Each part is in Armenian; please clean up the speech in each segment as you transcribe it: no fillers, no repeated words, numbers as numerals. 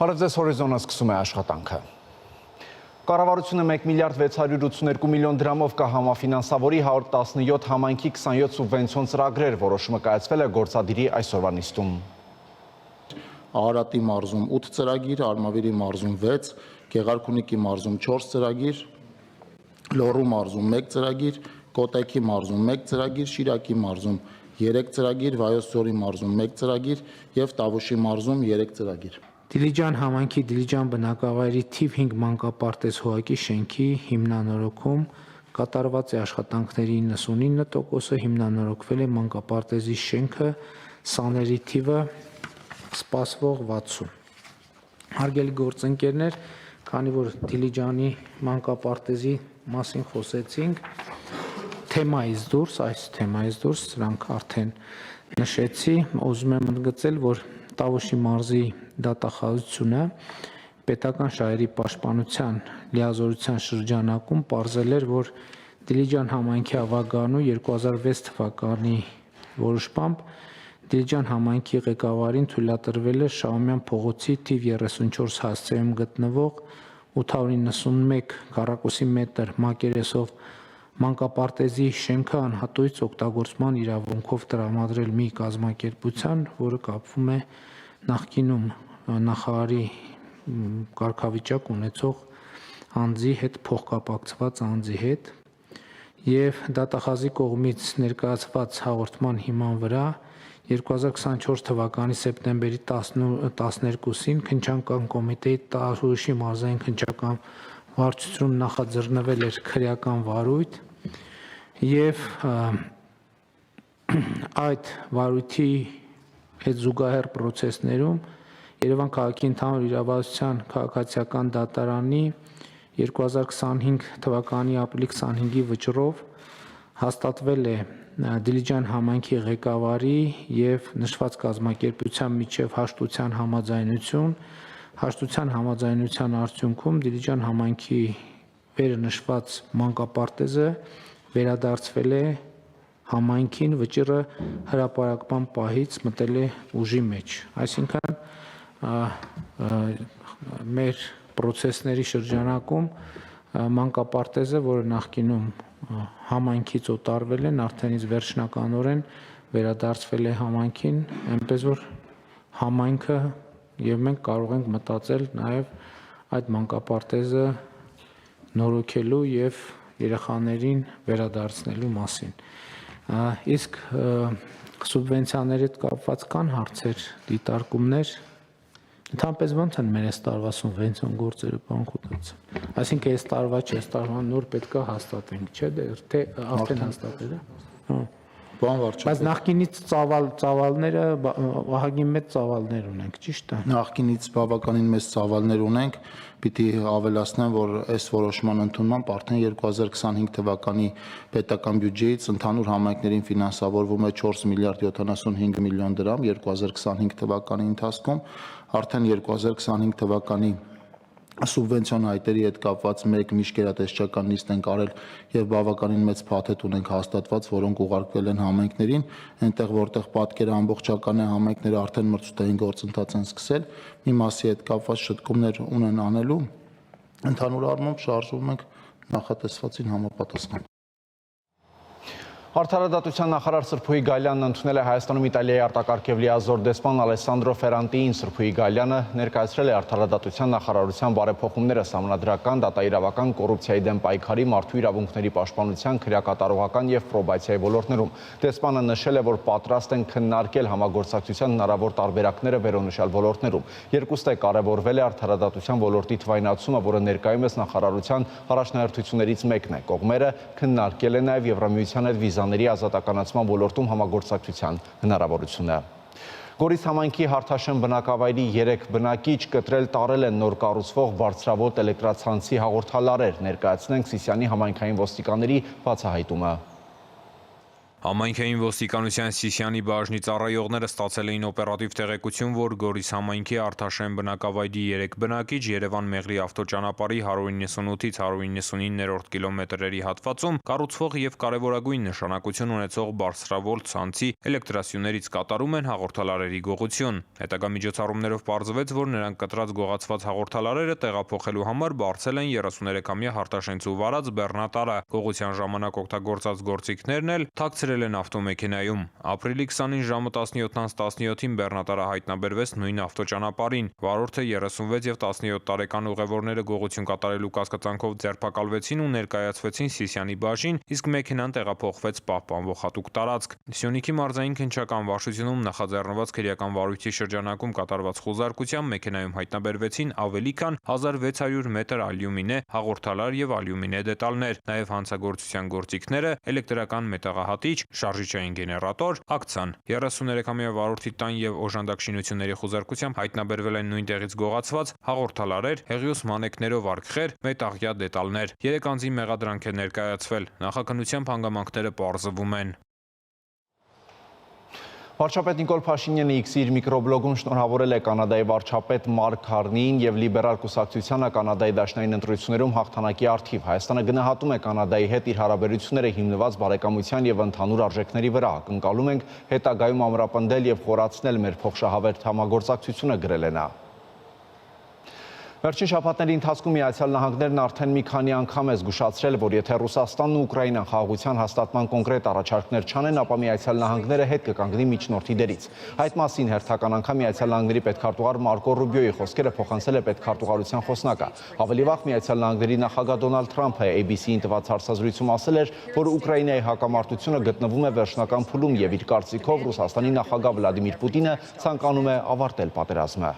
Բարև ձեզ, Հորիզոնը սկսում է աշխատանքը։ Կառավարությունը 1 միլիարդ 682 միլիոն դրամով կհամաֆինանսավորի 117 համայնքի 27 սուբվենցիոն ծրագրեր, որոշումը կայացվել է գործադիրի այսօրվա նիստում։ Արարատի մարզում 8 ծրագիր, Արմավիրի մարզում 6, Գեղարքունիքի մարզում 4 ծրագիր, Լոռու մարզում 1 ծրագիր, Կոտայքի մարզում 1 ծրագիր, Շիրակի մարզում 3 ծրագիր, Վայոց ձորի մարզում 1 ծրագիր եւ Տավուշի մարզում 3 ծրագիր։ Դիլիջան համայնքի Դիլիջան բնակավայրի թիվ 5 մանկապարտեզ հողակի շենքի հիմնանորոգում կատարված է աշխատանքների 99%-ը հիմնանորոգվել է մանկապարտեզի շենքը, սաների թիվը սպասվող 60։ Հարգելի գործընկերներ, քանի որ Դիլիջանի մանկապարտեզի մասին խոսեցինք, այս թեմայից դուրս սրանք արդեն նշեցի, ուզում եմ ընդգծել, որ Տավուշի մարզի դատախազությունը պետական շահերի պաշտպանության լիազորության շրջանակում պարզել էր, որ Դիլիջան համայնքի ավագանու 2006 թվականի որոշմամբ Դիլիջան համայնքի ղեկավարին թույլատրվել է Շահումյան փողոցի թիվ 34 հասցեում գտնվող 891 քառակուսի մետր մակերեսով մանկապարտեզի շենքը անհատույց օգտագործման իրավունքով տրամադրել մի կազմակերպության, որը կապվում է նախկինում նախարարի կարգավիճակ ունեցող անձի հետ, փոխկապակցված անձի հետ, եւ դատախազի կողմից ներկայացված հաղորդման հիման վրա 2024 թվականի սեպտեմբերի 12-ին քննչական կոմիտեի Տավուշի մարզային քննչական վարչությունում նախաձեռնվել էր քրեական վարույթ եւ այդ վարույթի հետ զուգահեռ պրոցեսներում Երևան քաղաքի ընդհանուր իրավասության քաղաքացիական դատարանի 2025 թվականի ապրիլի 25-ի վճռով հաստատվել է Դիլիջան համայնքի ղեկավարի եւ նշված կազմակերպության միջև հաշտության համաձայնության արդյունքում Դիլիջան համայնքի վերը նշված մանկապարտեզը վերադարձվել է համայնքին, վճիռը հրապարակման պահից մտել է ուժի մեջ, այսինքն մեր պրոցեսների շրջանակում մանկապարտեզը, որը նախկինում համայնքից օտարվել են, արդենից վերջնականորեն վերադարձվել է համայնքին, այնպես որ համայնքը եւ մենք կարող ենք մտածել նաեւ այդ մանկապարտեզը նորոգելու եւ երեխաներին վերադարձնելու մասին։ Իսկ սուբվենցիաների հետ կապված կան հարցեր, դիտարկումներ, ընդհանրապես ո՞նց են մեր այս տարվա սուբվենցիոն գործերը, պարոն Խուտացյան։ Այսինքն այս տարվա չէ, այս տարվա նոր պետք է հաստատենք, չէ՞, թե արդեն հաստատել է։ Բան վարչապետ։ Բայց նախկինից ծավալները ահագին մեծ ծավալներ ունենք, ճիշտ է։ Նախկինից բավականին մեծ ծավալներ ունենք, պիտի ավելացնեմ, որ այս որոշման ընդունմամբ արդեն 2025 թվականի պետական բյուջեից ընդհանուր համայնքներին ֆինանսավորվում է 4 միլիարդ 75 միլիոն դրամ 2025 թվականի ընթացքում, արդեն 2025 թվականի սուբվենցիոն հայտերի հետ կապված մեկ միջկերատեսչական նիստ ենք արել եւ բավականին մեծ փաթեթ ունենք հաստատված, որոնք ուղարկվել են համայնքներին, այնտեղ որտեղ պատկերը ամբողջական է, համայնքները արդեն մրցութային գործընթաց են սկսել, մի մասի հետ կապված շտկումներ ունեն անելու, ընդհանուր առմամբ շարժվում ենք նախատեսվածին համապատասխան։ Արդարադատության նախարար Սրփուհի Գալյանն ընդունել է Հայաստանում Իտալիայի արտակարգ եւ լիազոր դեսպան Ալեսանդրո Ֆերանտիին։ Սրփուհի Գալյանը ներկայացրել է արդարադատության նախարարության բարեփոխումները սահմանադրական, դատաիրավական, կոռուպցիայի դեմ պայքարի, մարդու իրավունքների պաշտպանության, քրեակատարողական եւ պրոբացիայի ոլորտներում։ Դեսպանը նշել է, որ պատրաստ են քննարկել համագործակցության հնարավոր տարբերակները վերոնշյալ ոլորտներում։ Երկուստը կարևորվել է արդարադատության ոլորտի թվայնացումը, որը ներկայումս նախարարության առաջնահերթություններից մեկն է։ Կողմերը քննարկել են նաեւ Եվրամիության հետ վիզաների ազատականացման ոլորտում համագործակցության հնարավորությունը։ Գորիս համայնքի Հարթաշեն բնակավայրի 3 բնակիչ կտրել տարել են նոր կառուցվող բարձրավոտ էլեկտրացանցի հաղորդալարեր, ներկայացնենք Սիսիանի համայնքային ոստիկանների բացահայտումը։ Համայնքային ոստիկանության Սիսիանի բաժնի ծառայողները ստացել էին օպերատիվ տեղեկություն, որ Գորիս համայնքի Արթաշեն բնակավայրի 3 բնակիչ Երևան-Մեղրի ավտոճանապարհի 198-ից 199-րդ կիլոմետրերի հատվածում կառուցվող եւ կարևորագույն նշանակություն ունեցող բարձրավոլտ ցանցի էլեկտրասյուներից կատարում են հաղորդալարերի գողություն։ Հետագա միջոցառումներով պարզվեց, որ նրանք կտրած գողացված հաղորդալարերը տեղափոխելու համար բարձել են 33-ամյա Հարտաշենցու վարած բեռնատարը։ Գողության ժամանակ օգտագործած գործիքներն էլ թաքցրել են ավտոմեքենայում։ Ապրիլի 20-ին ժամը 17:17-ին բեռնատարը հայտնաբերվեց նույն ավտոճանապարհին։ Վարորդը 36 եւ 17 տարեկան ուղևորները գողություն կատարելու կասկածանքով ձերբակալվեցին ու ներկայացվեցին Սիսիանի բաժին, իսկ մեքենան տեղափոխվեց պահպանվող հատուկ տարածք։ Սյունիքի մարզային քննչական վարչությունում նախաձեռնված քրեական վարույթի շրջանակում կատարված խոզարկությամբ մեքենայում հայտնաբերվեցին ավելի քան 1600 մետր ալյումինե հաղորդալար եւ ալյումինե դետալներ, նաեւ հանցագործության գործիքները, էլեկտրական մետաղահատիչ, շարժիչային գեներատոր, ակցան։ 33-ամյա վարորդի տան եւ օժանդակ շինությունների խոզարկությամբ հայտնաբերվել են նույն տեղից գողացված հաղորդալարեր, հեղիոս մանեքներով արկղեր, մետաղյա դետալներ։ 3 անձի մեղադրանք է ներկայացվել։ Նախաքննությամբ հանգամանքները պարզվում են։ Վարչապետ Նիկոլ Փաշինյանը X-ի իր միկրոբլոգում շնորհավորել է կանադայի վարչապետ Մարկ Քարնիին եւ լիբերալ կուսակցությանը կանադայի դաշնային ընտրություններում հաղթանակի առթիվ։ Հայաստանը գնահատում է կանադայի հետ իր հարաբերությունները հիմնված բարեկամության եւ ընդհանուր արժեքների վրա։ Ակնկալում ենք հետագայում ամրապնդել եւ խորացնել մեր փոխշահավերտ համագործակցությունը, գրել է նա։ Վերջին շաբաթների ընթացքում Միացյալ Նահանգներն արդեն մի քանի անգամ է զգուշացրել, որ եթե Ռուսաստանն ու Ուկրաինան խաղաղության հաստատման կոնկրետ առաջարկներ չանեն, ապա Միացյալ Նահանգները հետ կկանգնի միջնորդի դերից։ Այդ մասին հերթական անգամ Միացյալ Նահանգների պետքարտուղար Մարկո Ռուբիոյի խոսքերը փոխանցել է պետքարտուղարության խոսնակը։ Ավելի վաղ Միացյալ Նահանգների նախագահ Դոնալդ Թրամփը ABC-ին տված հարցազրույցում ասել էր, որ Ուկրաինայի հակամարտությունը գտնվում է վերջնական փուլում եւ իր կարծիքով Ռուսաստանի նախագահ Վլադիմիր Պուտինը ցանկանում է ավարտել պատերազմը։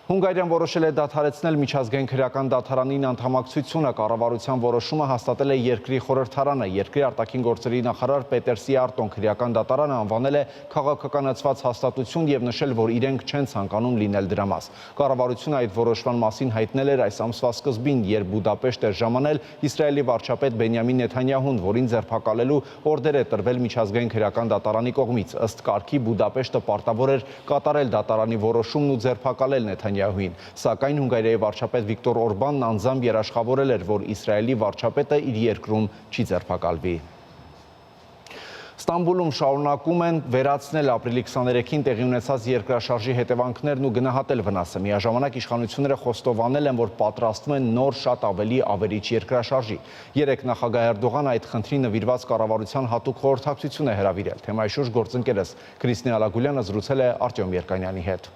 Հունգարիան որոշել է դադարեցնել միջազգային քրեական դատարանին անդամակցությունը, կառավարության որոշումը հաստատել է երկրի խորհրդարանը։ Երկրի արտաքին գործերի նախարար Պետեր Սիարտոն քրեական դատարանը անվանել է քաղաքականացված հաստատություն եւ նշել, որ իրենք չեն ցանկանում լինել դրա մաս։ Կառավարությունը այդ որոշման մասին հայտնել էր այս ամսվա սկզբին, երբ Բուդապեշտ էր ժամանել Իսրայելի վարչապետ Բենյամին Նեթանյահուն, որին ձերբակալելու օրդեր է տրվել միջազգային քրեական դատարանի կողմից։ Ըստ կարգի Բուդապեշտը պարտավոր էր կատարել դատարանի որոշումն ու ձերբակալել Նեթանյահուին, սակայն Հունգարիայի վարչապետ Վիկտոր Օրբանն անձամբ երաշխավորել էր, որ Իսրայելի վարչապետը իր երկրում չի ձերբակալվի։ Ստամբուլում շարունակում են վերացնել ապրիլի 23-ին տեղի ունեցած երկրաշարժի հետևանքներն ու գնահատել վնասը։ Միաժամանակ իշխանությունները խոստովանել են, որ պատրաստվում են նոր շատ ավելի ավերիչ երկրաշարժի։ Երեկ նախագահ Էրդողանը այդ խնդրի նվիրված կառավարության հատուկ խորհրդակցություն է հրավիրել։ Թեմայի շուրջ գործընկերս Քրիստինա Լագուլյանը զրուցել է Արտյոմ Երկանյանի հետ։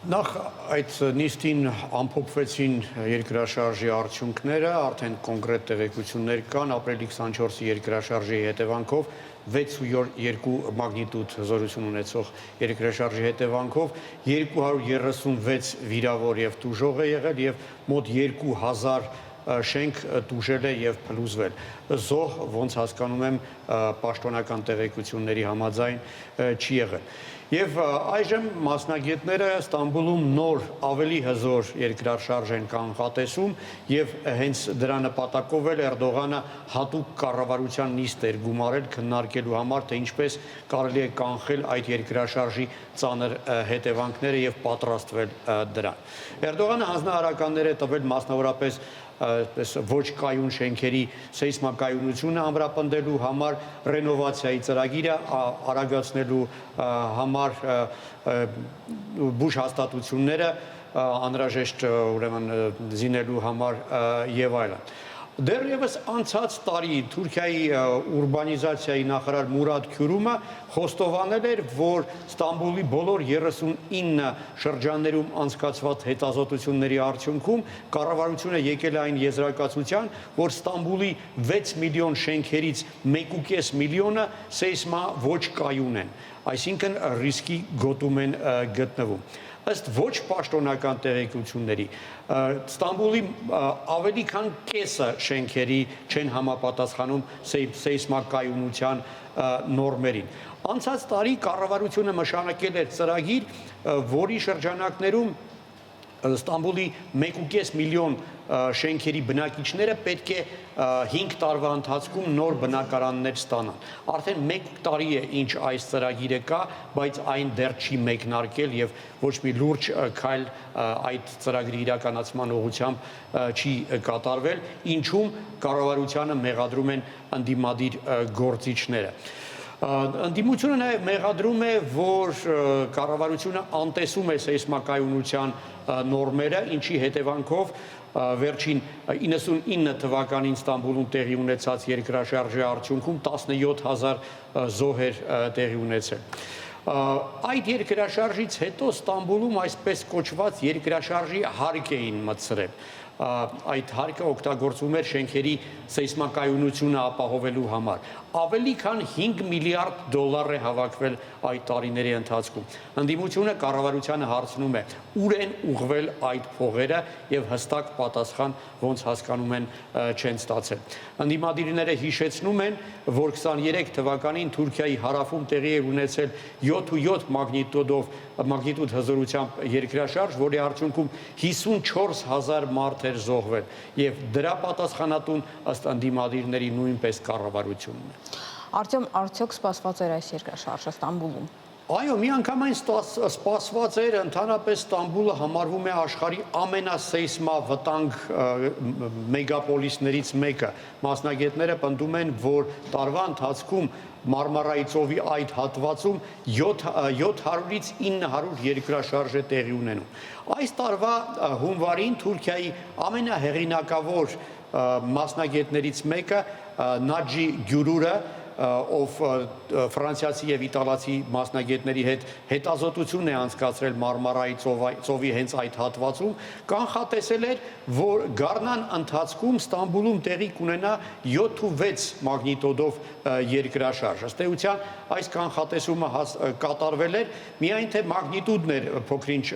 Նախ այդ նիստին ամփոփվեցին երկրաշարժի արդյունքները, արդեն կոնկրետ տեղեկություններ կան, ապրիլի 24-ի երկրաշարժի հետևանքով 6.2 մագնիտուդ զորություն ունեցող երկրաշարժի հետևանքով 236 վիրավոր եւ տուժող է եղել եւ մոտ 2000 շենք տուժել է եւ փլուզվել։ Զոհ, ոնց հասկանում եմ, պաշտոնական տեղեկությունների համաձայն չի եղել։ Եվ այժմ մասնագետները Ստամբուլում նոր ավելի հզոր երկրաշարժ են կանխատեսում եւ հենց դրա նպատակով էլ Էրդողանը հատուկ կառավարության նիստ էր գումարել քննարկելու համար, թե ինչպես կարելի է կանխել այդ երկրաշարժի ծանր հետևանքները եւ պատրաստվել դրան։ Էրդողանը հանձնարարականներ է տվել մասնավորապես ոչ կայուն շենքերի սեյսմակայունությունը ամրապնդելու համար, ռենովացիայի ծրագիրը արագացնելու համար, բուժ հաստատությունները անհրաժեշտ ուրեմն զինելու համար եւ այլն։ Դեռևս անցած տարի Թուրքիայի ուրբանիզացիայի նախարար Մուրադ Քյուրումը խոստովանել էր, որ Ստամբուլի բոլոր 39 շրջաններում անցկացված հետազոտությունների արդյունքում կառավարությունը եկել է այն եզրակացության, որ Ստամբուլի 6 միլիոն շենքերից 1.5 միլիոնը սեյսմա ոչ կայուն են, այսինքն ռիսկի գոտում են գտնվում։ Ըստ ոչ պաշտոնական տեղեկությունների Ստամբուլի ավելի քան կեսը շենքերի չեն համապատասխանում սեյսմակայունության նորմերին։ Անցած տարի կառավարությունը նշանակել էր ծրագիր, որի շրջանակներում Ստամբուլի 1.5 միլիոն շենքերի բնակիչները պետք է 5 տարվա ընթացքում նոր բնակարաններ ստանան։ Արդեն 1 տարի է ինչ այս ծրագիրը կա, բայց այն դեռ չի մեկնարկել եւ ոչ մի լուրջ քայլ այդ ծրագրի իրականացման ուղղությամբ չի կատարվել, ինչում կառավարությանը մեղադրում են ընդդիմադիր գործիչները։ Ընդդիմությունը նաև մեղադրում է, որ կառավարությունը անտեսում է սեյսմակայունության նորմերը, ինչի հետևանքով վերջին 99 թվականին Ստամբուլում տեղի ունեցած երկրաշարժի արդյունքում 17,000 զոհեր տեղի ունեցել։ Այդ երկրաշարժից հետո Ստամբուլում այսպես կոչված երկրաշարժի հարկ էին մտցրել։ Այդ հարկը օգտագործվում էր շենքերի սեյսմակայունությունը ապահովելու համար։ Ավելի քան 5 միլիարդ դոլար է հավաքվել այդ տարիների ընթացքում։ Ընդդիմությունը կառավարությանը հարցնում է, ուր են ուղղվել այդ փողերը եւ հստակ պատասխան ոնց հասկանում են չեն ստացել։ Ընդդիմադիրները հիշեցնում են, որ 23 թվականին Թուրքիայի հարավում տեղի է ունեցել 7.7 մագնիտուդ հզորությամբ երկրաշարժ, որի արդյունքում 54,000 մարդ էր զոհվել եւ դրա պատասխանատուն ըստ ընդդիմադիրների նույնպես կառավարությունն է։ Արտյոմ, արդյոք սպասված էր այս երկրաշարժը Ստամբուլում։ Այո, միանգամայն սպասված էր, ընդհանրապես Ստամբուլը համարվում է աշխարհի ամենասեյսմավտանգ մեգապոլիսներից մեկը։ Մասնագետները պնդում են, որ տարվա ընթացքում Մարմարայի ծովի այդ հատվածում 700-ից 900 երկրաշարժ է տեղի ունենում։ Այս տարվա հունվարին Թուրքիայի ամենահեղինակավոր մասնագետներից մեկը Նաջի Գյուրուրը, ով ֆրանսիացի եւ իտալացի մասնագետների հետ հետազոտություն է անցկացրել Մարմարայի ծովի հենց այդ հատվածում, կանխատեսել էր, որ գարնան ընթացքում Ստամբուլում տեղի կունենա 7.6 մագնիտոդով երկրաշարժ։ Ըստ էության այս կանխատեսումը կատարվել էր, միայն թե մագնիտուդն էր փոքրինչ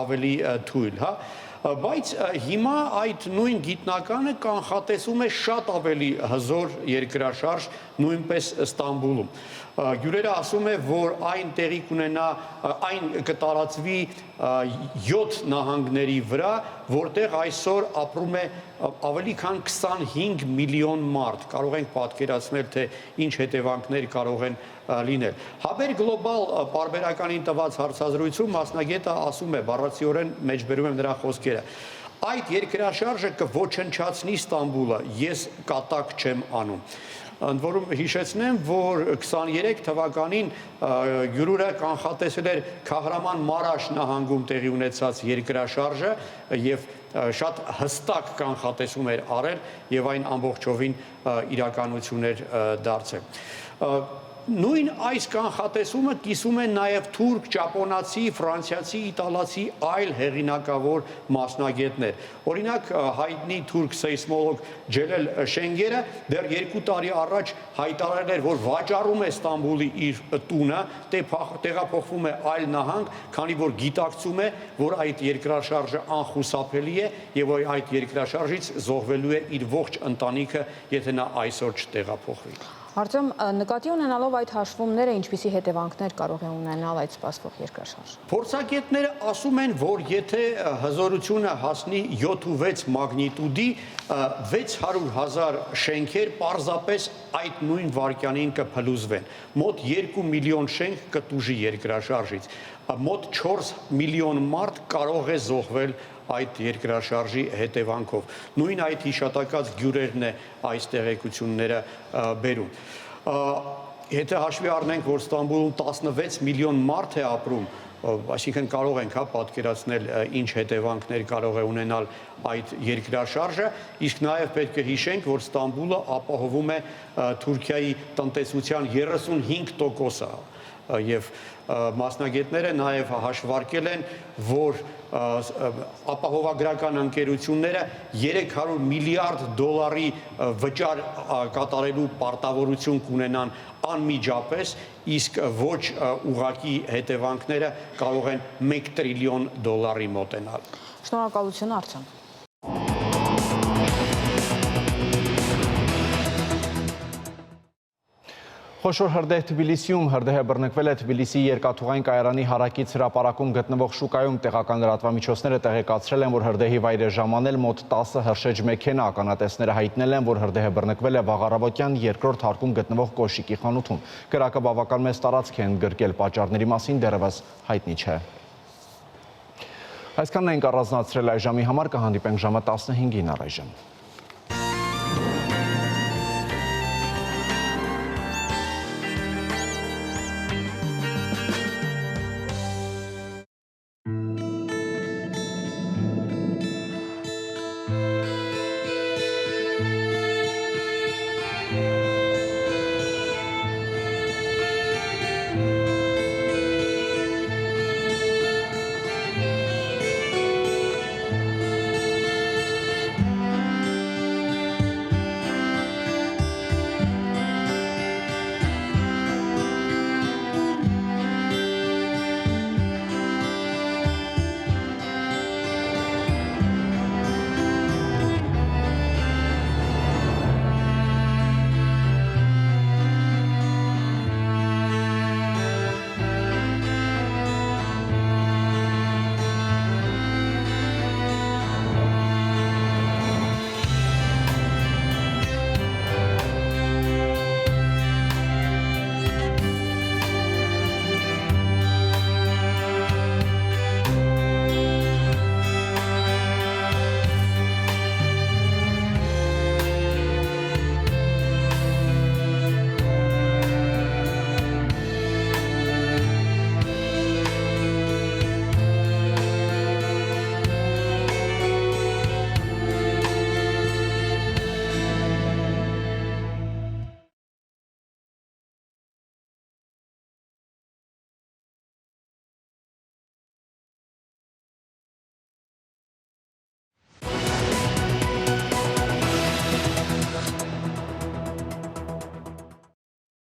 ավելի թույլ, հա։ Բայց հիմա այդ նույն գիտնականը կանխատեսում է շատ ավելի հզոր երկրաշարժ նույնպես Ստամբուլում։ Գյուրերը ասում է, որ այն տեղի կունենա, այն կտարածվի 7 նահանգների վրա, որտեղ այսօր ապրում է ավելի քան 25 միլիոն մարդ։ Կարող ենք պատկերացնել, թե ինչ հետևանքներ կարող են լինել։ Haber Global պարբերականին տված հարցազրույցում մասնագետը ասում է, բառացիորեն մեջբերում եմ նրա խոսքերը. Այդ երկրաշարժը կոչնչացնի Ստամբուլը, ես կատակ չեմ անում։ Ընդ որում հիշեցնեմ, որ 23 թվականին Գյուրուրը կանխատեսել էր Քահրաման Մարաշ նահանգում տեղի ունեցած երկրաշարժը եւ շատ հստակ կանխատեսում էր արել եւ այն ամբողջովին իրականություն էր դարձել։ Նույն այս կանխատեսումը կիսում են նաև թուրք, ճապոնացի, ֆրանսիացի, իտալացի այլ հեղինակավոր մասնագետներ։ Օրինակ հայտնի թուրք սեյսմոլոգ Ջելել Շենգերը դեռ 2 տարի առաջ հայտարարել էր, որ վաճառում է Ստամբուլի իր տունը, տեղափոխվում է այլ նահանգ, քանի որ գիտակցում է, որ այդ երկրաշարժը անխուսափելի է եւ այդ երկրաշարժից զոհվելու է իր ողջ ընտանիքը, եթե նա այսօր չտեղափոխվի։ Արտյոմ, նկատի ունենալով այդ հաշվումները, ինչպիսի հետևանքներ կարող է ունենալ այդ սպասվող երկրաշարժը։ Փորձագետները ասում են, որ եթե հզորությունը հասնի 7.6 մագնիտուդի, 600,000 շենքեր պարզապես այդ նույն վայրկյանին կփլուզվեն։ Մոտ 2 միլիոն շենք կտուժի երկրաշարժից։ Մոտ 4 միլիոն մարդ կարող է զոհվել այդ երկրաշարժի հետևանքով։ Նույն այդ հիշատակած Գյուրերն է այս տեղեկությունները բերում։ Եթե հաշվի առնենք, որ Ստամբուլում 16 միլիոն մարդ է ապրում, այսինքն կարող ենք պատկերացնել ինչ հետևանքներ կարող է ունենալ այդ երկրաշարժը, իսկ նաև պետք է հիշենք, որ Ստամբուլը ապահովում է Թուրքիայի տնտեսության 35%-ը եւ մասնագետները նաև հաշվարկել են, որ ապահովագրական ընկերությունները 300 միլիարդ դոլարի վճար կատարելու պարտավորություն կունենան անմիջապես, իսկ ոչ ուղղակի հետևանքները կարող են 1 տրիլիոն դոլարի մոտենալ։ Շնորհակալություն, Արտյոմ։ Խոշոր հրդեհ Թբիլիսիում հրդեհը բռնկվել է Թբիլիսի երկաթուղային կայարանի հարակից հրապարակում գտնվող շուկայում տեղական լրատվամիջոցները տեղեկացրել են, որ հրդեհի վայր է ժամանել մոտ 10 հրշեջ մեքենա, ականատեսները հայտնել են, որ հրդեհը բռնկվել է վաղ առավոտյան երկրորդ հարկում գտնվող կոշիկի խանութում։ Կրակը բավական մեծ տարածք է ընդգրկել, պատճառների մասին դեռևս հայտնի չէ։ Այսքանն ենք առանձնացրել այժմի համար, կհանդիպենք ժամը 15-ին առայժմ։